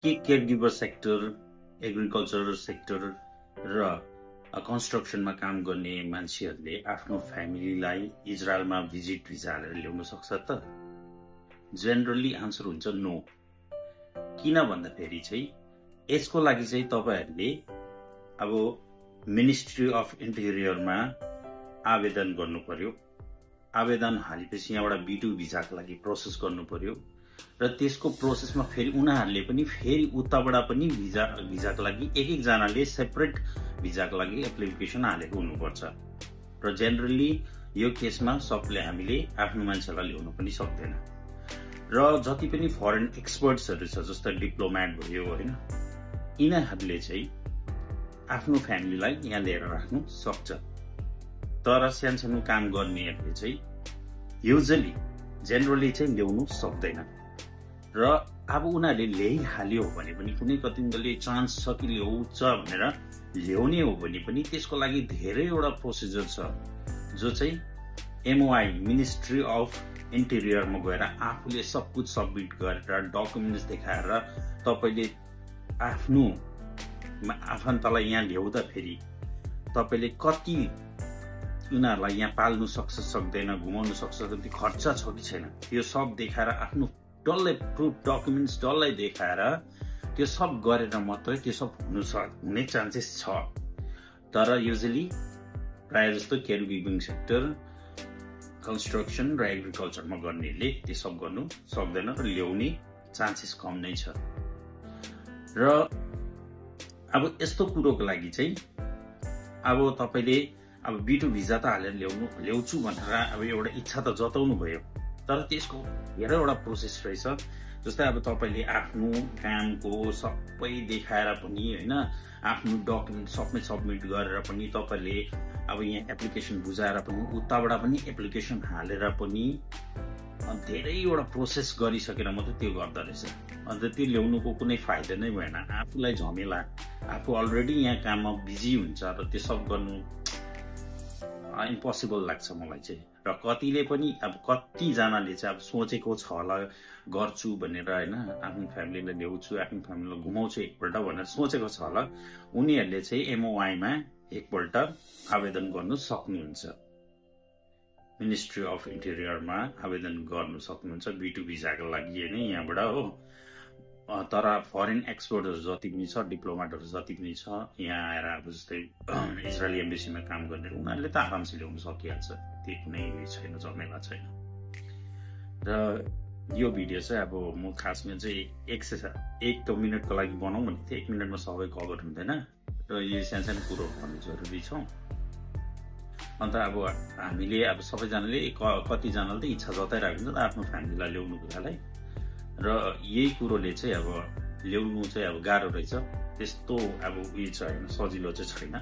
के केयरगिभर sector, agriculture sector र कन्स्ट्रक्सनमा काम गर्ने मान्छेहरूले आफ्नो फ्यामिलीलाई इजरायलमा भिजिट भिजा हालेर ल्याउन सक्छ त? जेनरली आन्सर हुन्छ नो। किन भन्दाखेरि चाहिँ यसको लागि चाहिँ तपाईहरूले अब मिनिस्ट्री अफ इन्टेरियरमा आवेदन गर्नु पर्यो। आवेदन हालेपछि यहाँबाट B2 भिजाको लागि प्रोसेस गर्नु पर्यो र त्यसको प्रोसेसमा फेरि उनीहरूले पनि फेरि उताबाट पनि भिजाको लागि एक-एकजनाले सेपरेट भिजाको लागि एप्लिकेसन हालेको हुनुपर्छ। र जेनरली यो केसमा सबले हामीले आफ्नो मान्छेलाई ल्याउन पनि सक्दैन। र जति पनि फरेन एक्सपर्ट्सहरू छ जस्तो डिप्लोमेट भयो हैन, यिनीहरूले चाहिँ आफ्नो फ्यामिलीलाई यहाँ लिएर राख्नु सक्छ। तर सानसानो काम गर्नेहरूले चाहिँ युजुअली जेनरली चाहिँ ल्याउनु सक्दैन। र अब उनीहरूले ल्याइहाल्यो भने पनि कुनै कतिले चान्स छ कि ल्याउँछ भनेर ल्याउने हो भने पनि त्यसको लागि धेरैवटा प्रोसिजर छ जो चाहिँ MOI मिनिस्ट्री अफ इन्टेरियरमा गएर आफूले सब कुछ सबमिट गरेर डकुमेन्ट्स देखाएर तपाईले आफ्नो आफन्तलाई यहाँ ल्याउँदाखेरि तपाईले कति उनीहरूलाई यहाँ पाल्नु सक्छ सक्दैन, घुमाउनु सक्छ, कति खर्च छ कि छैन, त्यो सब देखाएर आफ्नो डल्लै प्रुफ डकुमेन्ट्स डल्लै देखाएर त्यो सब गरेर मात्रै त्यो सब हुने चान्सेस छ। तर युजुअली प्रायः जस्तो केयरगिभिङ सेक्टर, कन्स्ट्रक्सन र एग्रिकल्चरमा गर्नेले त्यो सब गर्नु सक्दैन र ल्याउने चान्सेस कम नै छ। र अब यस्तो कुरोको लागि चाहिँ अब तपाईले अब B2 भिजा त हालेर ल्याउँछु भनेर अब एउटा इच्छा त जताउनु भयो, तर त्यसको धेरैवटा प्रोसेस रहेछ। जस्तै अब तपाईले आफ्नो कामको सबै देखाएर पनि हैन, आफ्नो डकुमेन्ट सबै सबमिट गरेर पनि तपाईले अब यहाँ एप्लिकेसन बुझाएर पनि उताबाट पनि एप्लिकेसन हालेर पनि धेरैवटा प्रोसेस गरिसकेर मात्रै त्यो गर्दा रहेछ। अन्त त्यो ल्याउनुको कुनै फाइदा नै भएन। आफूलाई झमेला, आफू अलरेडी यहाँ काममा बिजी हुन्छ र त्यो सब गर्नु इम्पोसिबल लाग्छ मलाई चाहिँ। र कतिले पनि अब कतिजनाले चाहिँ अब सोचेको छ होला गर्छु भनेर हैन, आफ्नो फ्यामिलीलाई ल्याउँछु, आफ्नो फ्यामिलीलाई घुमाउँछु एकपल्ट भनेर सोचेको छ होला, उनीहरूले चाहिँ MOI मा एकपल्ट आवेदन गर्नु सक्नुहुन्छ। मिनिस्ट्री अफ इन्टेरियरमा आवेदन गर्नु सक्नुहुन्छ B2 भिजाको लागि हैन यहाँबाट हो। तर फरेन एक्सपर्टहरू जति पनि छ, डिप्लोमेटहरू जति पनि छ, यहाँ आएर अब जस्तै इजरायली एम्बेसीमा काम गर्ने उनीहरूले त आरामसे ल्याउन सकिहाल्छ, त्यो कुनै छैन, झमेला छैन। र यो भिडियो चाहिँ अब म खासमा चाहिँ एक मिनटको लागि बनाउँ भनेको थिएँ। 1 मिनटमा सबै कभर हुँदैन र यो सानो कुरो भन्नु जरुरी छ। अन्त अब हामीले अब सबैजनाले कतिजनाले त इच्छा जताइरहेको हुन्छ आफ्नो फ्यामिलीलाई ल्याउनुको लागि, र यही कुरोले चाहिँ अब ल्याउनु चाहिँ अब गाह्रो रहेछ, त्यस्तो अब उयो चाहिँ हैन, सजिलो चाहिँ छैन।